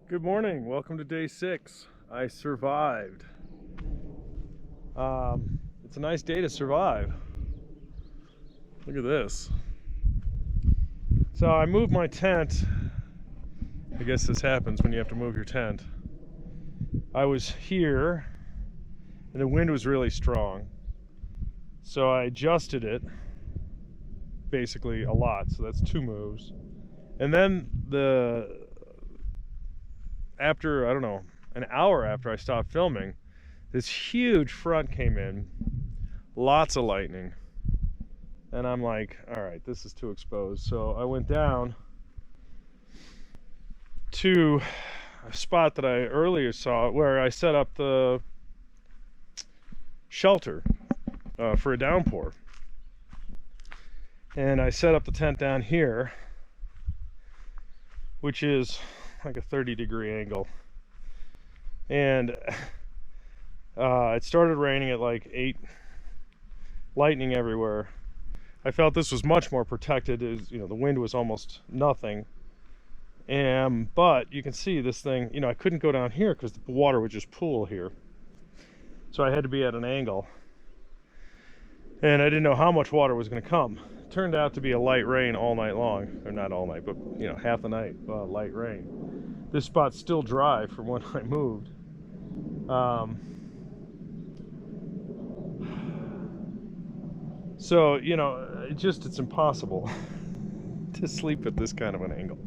Good morning. Welcome to day 6. I survived. It's a nice day to survive. Look at this. So I moved my tent. I guess this happens when you have to move your tent. I was here and the wind was really strong. So I adjusted it basically a lot. So that's 2 moves. And then after, I don't know, an hour after I stopped filming, this huge front came in, lots of lightning, and I'm like, all right, this is too exposed. So I went down to a spot that I earlier saw where I set up the shelter for a downpour. And I set up the tent down here, which is like a 30-degree angle, and it started raining at like 8, lightning everywhere. I felt this was much more protected, as you know, the wind was almost nothing, but you can see this thing, you know, I couldn't go down here because the water would just pool here, so I had to be at an angle, and I didn't know how much water was going to come. It turned out to be a light rain all night long, or not all night, but you know, half the night, light rain. This spot's still dry from when I moved. So, you know, it's impossible to sleep at this kind of an angle.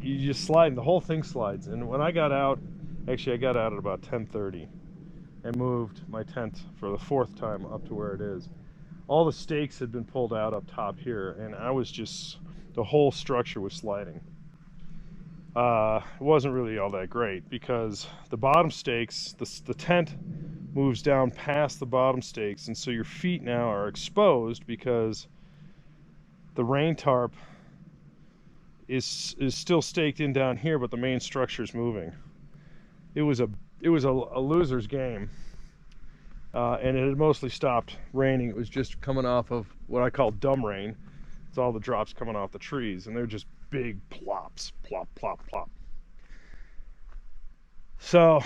You just slide, and the whole thing slides. And when I got out, actually I got out at about 10:30 and moved my tent for the 4th time up to where it is. All the stakes had been pulled out up top here, and I was just, the whole structure was sliding. It wasn't really all that great because the bottom stakes, the tent moves down past the bottom stakes, and so your feet now are exposed because the rain tarp is still staked in down here, but the main structure is moving. It was a loser's game, and it had mostly stopped raining. It was just coming off of what I call dumb rain. It's all the drops coming off the trees, and they're just big plops, plop, plop, plop. So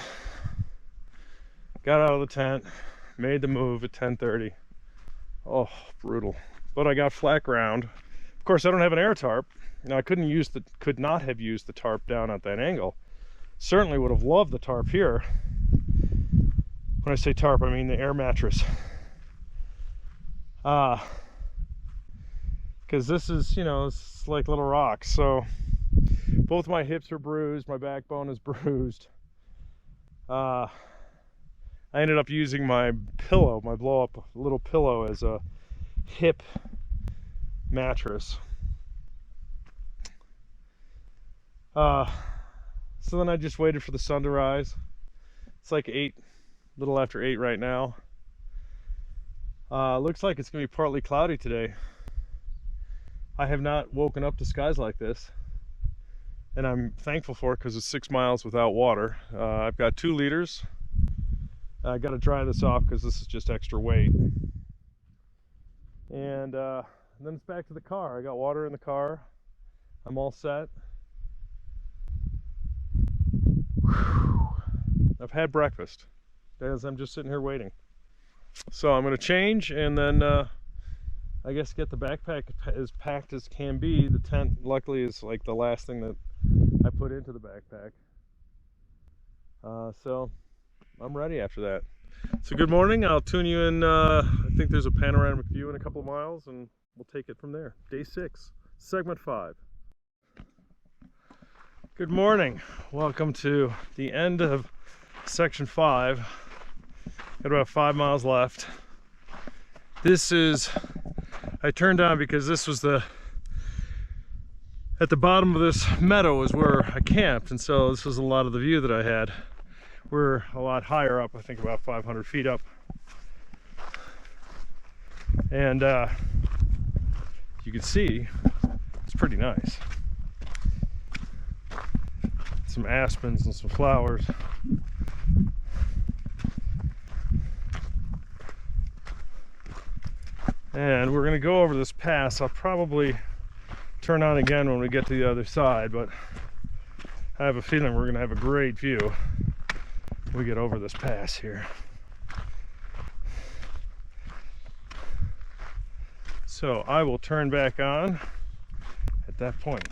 got out of the tent, made the move at 10:30. Oh, brutal. But I got flat ground. Of course, I don't have an air tarp. Now, I could not have used the tarp down at that angle. Certainly would have loved the tarp here. When I say tarp, I mean the air mattress. Because this is, you know, it's like little rocks. So both my hips are bruised, my backbone is bruised. I ended up using my pillow, my blow-up little pillow, as a hip mattress. So then I just waited for the sun to rise. It's like 8, little after 8 right now. Looks like it's gonna be partly cloudy today. I have not woken up to skies like this, and I'm thankful for it because it's 6 miles without water. I've got 2 liters. I got to dry this off because this is just extra weight. And then it's back to the car. I got water in the car. I'm all set. Whew. I've had breakfast as I'm just sitting here waiting. So I'm going to change and then I guess get the backpack as packed as can be. The tent, luckily, is like the last thing that I put into the backpack. So I'm ready after that. So good morning. I'll tune you in. I think there's a panoramic view in a couple of miles, and we'll take it from there. Day 6, segment 5. Good morning. Welcome to the end of section 5. Got about 5 miles left. This is, I turned down because this was at the bottom of this meadow is where I camped, and so this was a lot of the view that I had. We're a lot higher up, I think about 500 feet up. And you can see it's pretty nice. Some aspens and some flowers. And we're gonna go over this pass. I'll probably turn on again when we get to the other side, but I have a feeling we're gonna have a great view when we get over this pass here. So I will turn back on at that point.